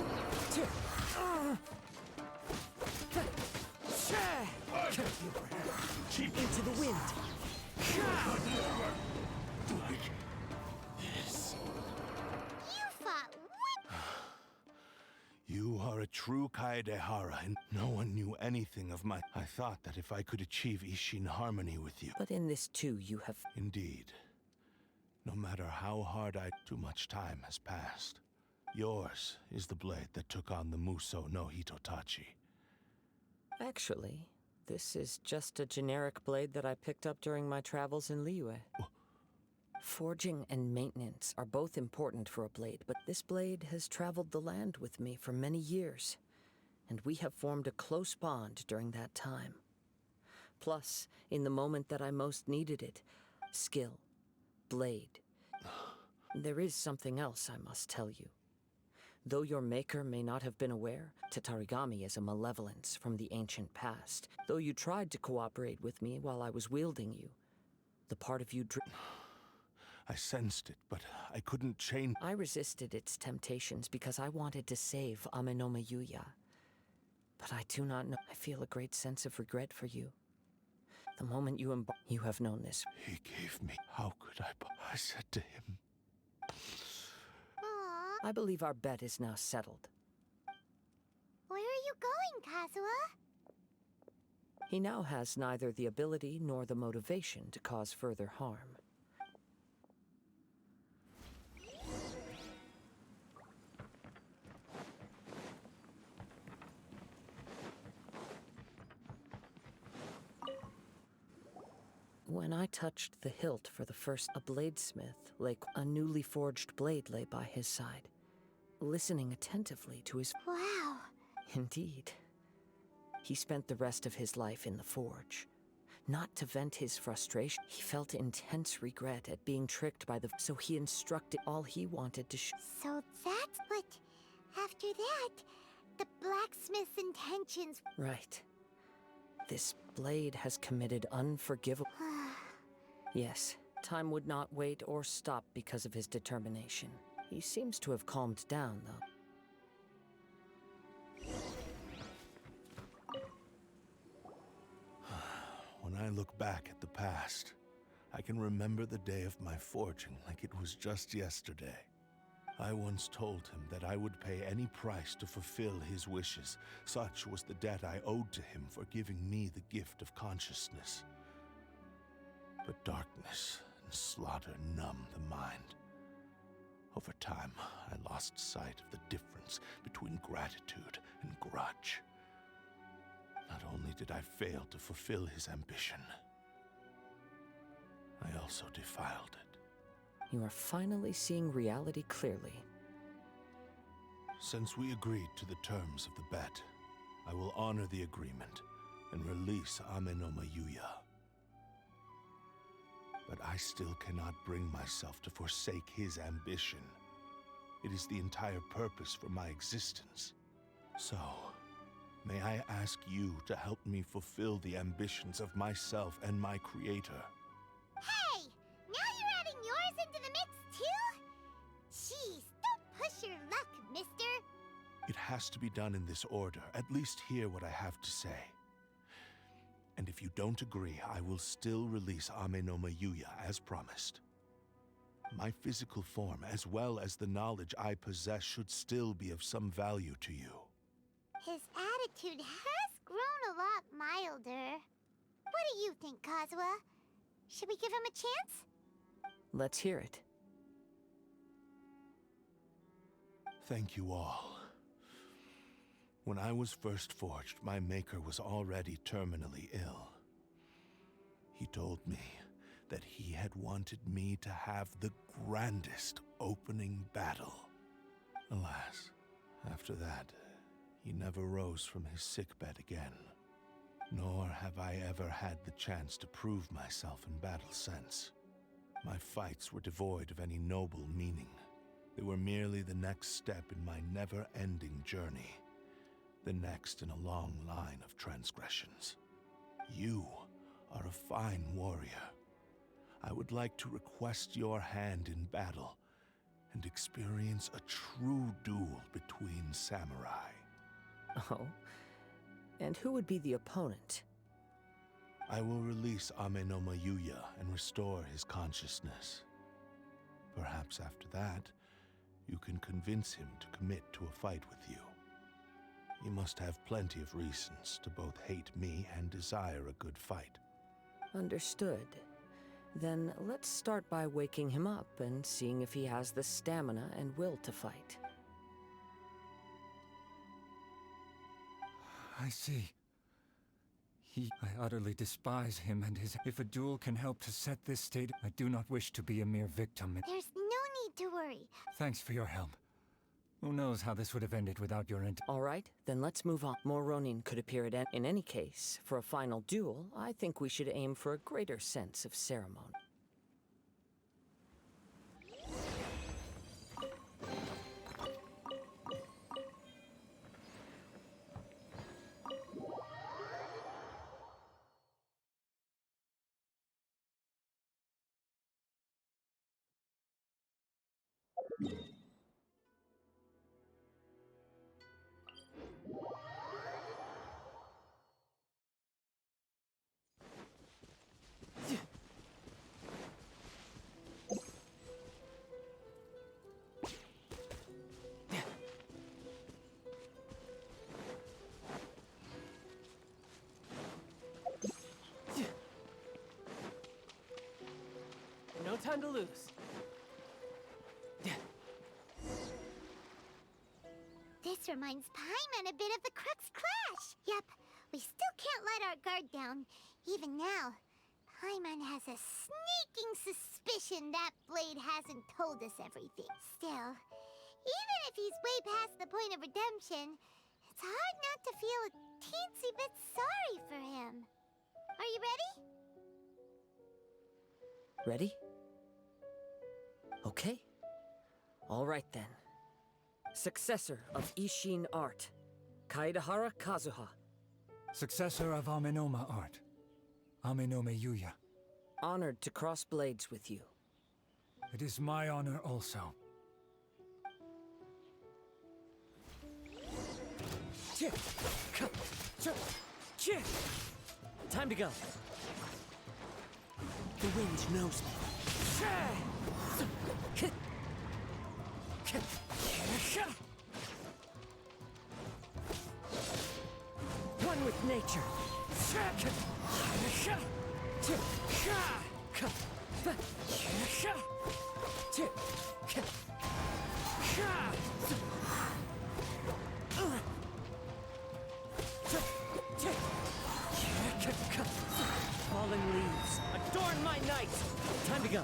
Cheap Into the wind. You fought true Kaedehara, and no one knew anything of my... I thought that if I could achieve Ishin harmony with you... But in this too, you have... Indeed. No matter how hard too much time has passed. Yours is the blade that took on the Muso no Hitotachi. Actually, this is just a generic blade that I picked up during my travels in Liyue. Forging and maintenance are both important for a blade, but this blade has traveled the land with me for many years, and we have formed a close bond during that time. Plus, in the moment that I most needed it, skill, blade. There is something else I must tell you. Though your maker may not have been aware, Tatarigami is a malevolence from the ancient past. Though you tried to cooperate with me while I was wielding you, the part of you I sensed it, but I couldn't change... I resisted its temptations because I wanted to save Amenoma Yuya. But I do not know... I feel a great sense of regret for you. The moment you you have known this. He gave me... How could I... I said to him... Aww. I believe our bet is now settled. Where are you going, Kazuha? He now has neither the ability nor the motivation to cause further harm. When I touched the hilt for the first, a bladesmith, like a newly forged blade lay by his side, listening attentively to his... Wow. Indeed. He spent the rest of his life in the forge. Not to vent his frustration, he felt intense regret at being tricked by the... So he instructed all he wanted to So that's what... After that, the blacksmith's intentions... Right. This blade has committed unforgivable... Yes, time would not wait or stop because of his determination. He seems to have calmed down, though. When I look back at the past, I can remember the day of my forging like it was just yesterday. I once told him that I would pay any price to fulfill his wishes. Such was the debt I owed to him for giving me the gift of consciousness. But darkness and slaughter numb the mind. Over time, I lost sight of the difference between gratitude and grudge. Not only did I fail to fulfill his ambition, I also defiled it. You are finally seeing reality clearly. Since we agreed to the terms of the bet, I will honor the agreement and release Amenoma Yuya. But I still cannot bring myself to forsake his ambition. It is the entire purpose for my existence. So, may I ask you to help me fulfill the ambitions of myself and my creator? Hey! Now you're adding yours into the mix, too? Jeez, don't push your luck, mister. It has to be done in this order. At least hear what I have to say. And if you don't agree, I will still release Amenoma Yuya as promised. My physical form, as well as the knowledge I possess, should still be of some value to you. His attitude has grown a lot milder. What do you think, Kazuha? Should we give him a chance? Let's hear it. Thank you all. When I was first forged, my maker was already terminally ill. He told me that he had wanted me to have the grandest opening battle. Alas, after that, he never rose from his sickbed again. Nor have I ever had the chance to prove myself in battle since. My fights were devoid of any noble meaning. They were merely the next step in my never-ending journey. The next in a long line of transgressions. You are a fine warrior. I would like to request your hand in battle and experience a true duel between samurai. Oh? And who would be the opponent? I will release Amenoma Yuya and restore his consciousness. Perhaps after that, you can convince him to commit to a fight with you. You must have plenty of reasons to both hate me and desire a good fight. Understood. Then let's start by waking him up and seeing if he has the stamina and will to fight. I see. I utterly despise him and his... If a duel can help to set this state, I do not wish to be a mere victim. There's no need to worry. Thanks for your help. Who knows how this would have ended without your All right, then let's move on. More Ronin could appear at in any case. For a final duel, I think we should aim for a greater sense of ceremony. No time to lose. This reminds Paimon a bit of the Crux Clash. Yep, we still can't let our guard down. Even now, Paimon has a sneaking suspicion that Blade hasn't told us everything. Still, even if he's way past the point of redemption, it's hard not to feel a teensy bit sorry for him. Are you ready? Ready? Okay. All right then. Successor of Ishin art, Kaedehara Kazuha. Successor of Amenoma art, Amenome Yuya. Honored to cross blades with you. It is my honor also. Time to go. The wind knows me. One with nature. Falling leaves, adorn my night. Time to go.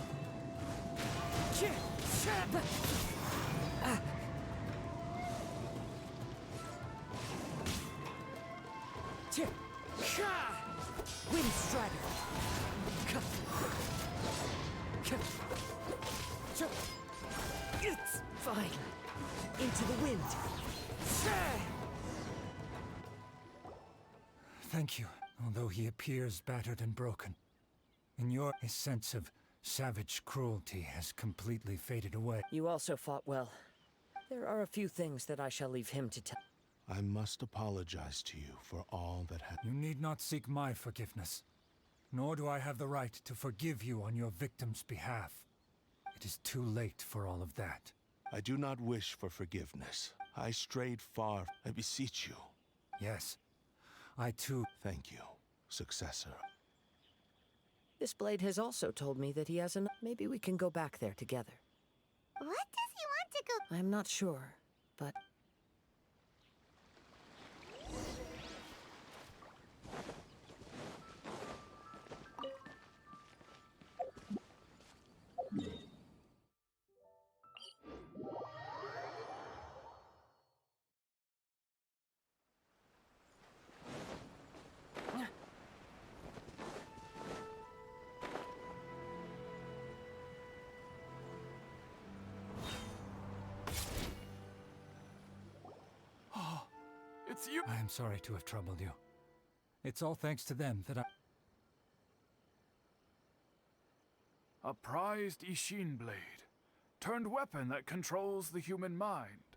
Wind Strider. It's fine. Into the wind. Thank you, although he appears battered and broken. His sense of savage cruelty has completely faded away. You also fought well. There are a few things that I shall leave him to tell. I must apologize to you for all that has... You need not seek my forgiveness, nor do I have the right to forgive you on your victim's behalf. It is too late for all of that. I do not wish for forgiveness. I strayed far. I beseech you. Yes, I too... Thank you, successor. This blade has also told me that he has an... Maybe we can go back there together. What does he want to go? I'm not sure, but... It's you! I am sorry to have troubled you. It's all thanks to them that I... A prized Ishin blade, turned weapon that controls the human mind.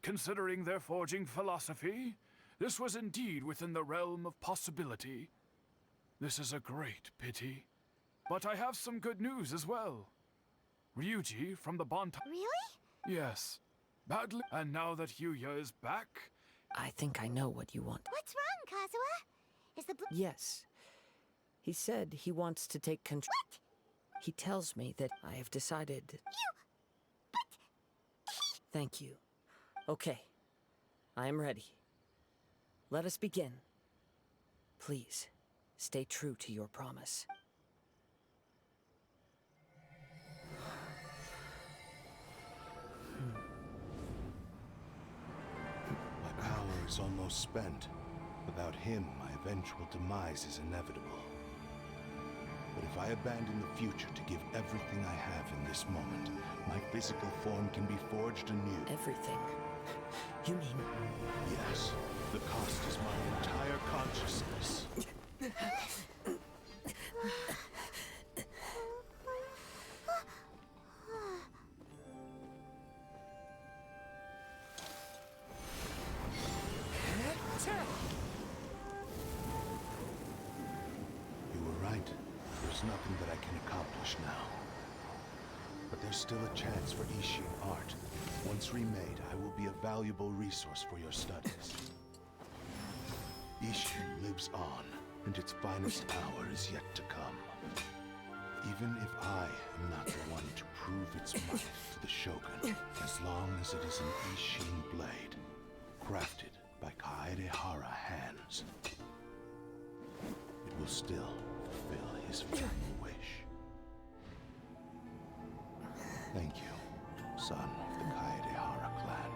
Considering their forging philosophy, this was indeed within the realm of possibility. This is a great pity. But I have some good news as well. Ryuji from the Bontai... Really? Yes. Badly. And now that Yuya is back, I think I know what you want. What's wrong, Kazuha? Is the Yes. He said he wants to take control. What? He tells me that I have decided. Thank you. Okay. I am ready. Let us begin. Please, stay true to your promise. My power is almost spent. Without him, my eventual demise is inevitable. But if I abandon the future to give everything I have in this moment, my physical form can be forged anew. Everything? You mean... Yes, the cost is my entire consciousness. You were right. There's nothing that I can accomplish now. But there's still a chance for Ishin art. Once remade, I will be a valuable resource for your studies. Ishin lives on, and its finest hour is yet to come. Even if I am not the one to prove its might to the Shogun, as long as it is an Ishin blade, crafted by Kaedehara hands, it will still fulfill his final wish. Thank you, son of the Kaedehara clan.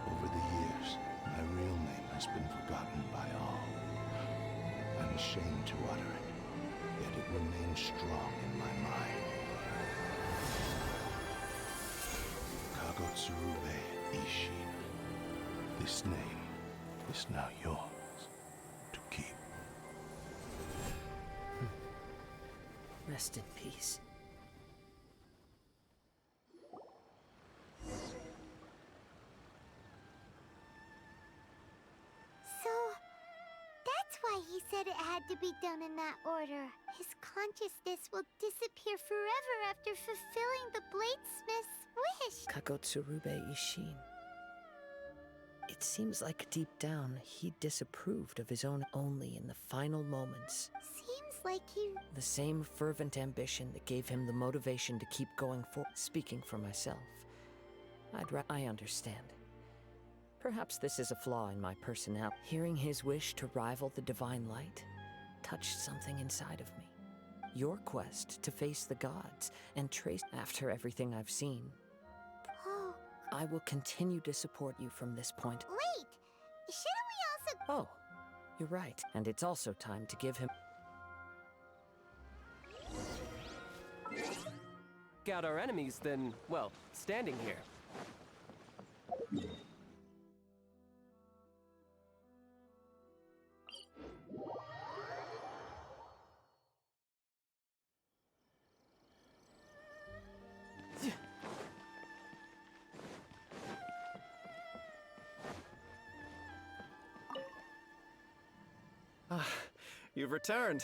Over the years, my real name has been forgotten by all. I'm ashamed to utter it, yet it remains strong in my mind. Kagotsurube Ishin. This name is now yours to keep. Rest in peace. So, that's why he said it had to be done in that order. His consciousness will disappear forever after fulfilling the bladesmith's wish. Kagotsurube Ishin. It seems like deep down he disapproved of his own only in the final moments. Seems like he... The same fervent ambition that gave him the motivation to keep going forward. Speaking for myself, I understand. Perhaps this is a flaw in my personality. Hearing his wish to rival the divine light touched something inside of me. Your quest to face the gods and trace after everything I've seen. Oh, I will continue to support you from this point. wait! Shouldn't we also... Oh, you're right. And it's also time to give him... Out our enemies than, well, standing here. You've returned.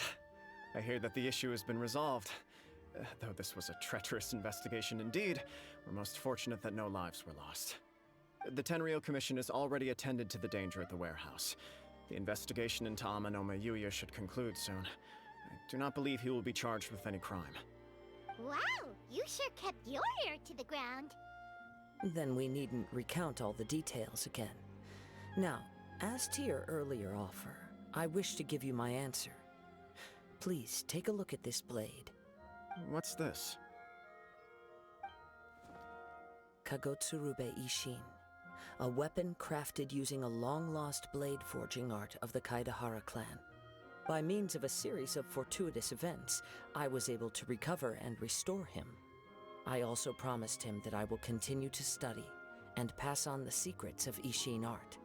I hear that the issue has been resolved. Though this was a treacherous investigation indeed, we're most fortunate that no lives were lost. The Tenryou Commission has already attended to the danger at the warehouse. The investigation into Amanoma Yuya should conclude soon. I do not believe he will be charged with any crime. Wow, you sure kept your ear to the ground. Then we needn't recount all the details again. Now, as to your earlier offer, I wish to give you my answer. Please, take a look at this blade. What's this? Kagotsurube Ishin. A weapon crafted using a long-lost blade forging art of the Kaedehara clan. By means of a series of fortuitous events, I was able to recover and restore him. I also promised him that I will continue to study and pass on the secrets of Ishin art.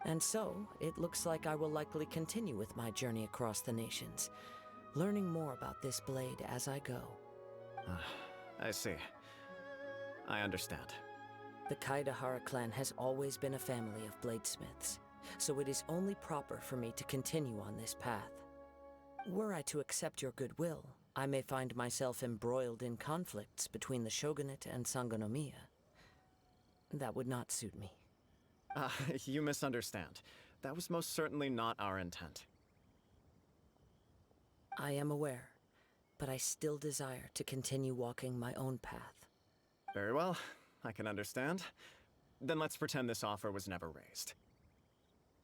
And so, it looks like I will likely continue with my journey across the nations, learning more about this blade as I go. I see. I understand. The Kaedehara clan has always been a family of bladesmiths, so it is only proper for me to continue on this path. Were I to accept your goodwill, I may find myself embroiled in conflicts between the shogunate and Sangonomiya. That would not suit me. You misunderstand. That was most certainly not our intent. I am aware, but I still desire to continue walking my own path. Very well, I can understand. Then let's pretend this offer was never raised.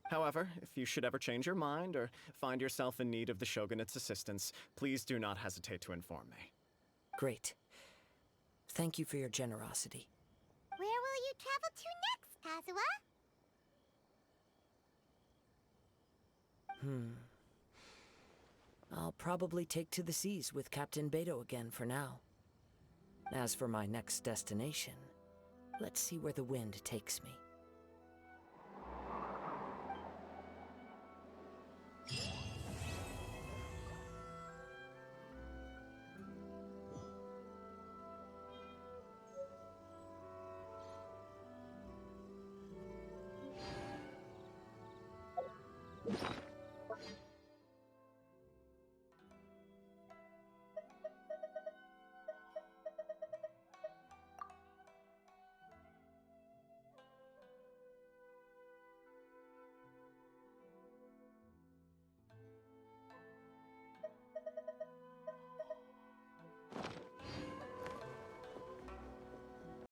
However, if you should ever change your mind or find yourself in need of the Shogunate's assistance, please do not hesitate to inform me. Great. Thank you for your generosity. Where will you travel to next, Kazuha? I'll probably take to the seas with Captain Beto again for now. As for my next destination, let's see where the wind takes me.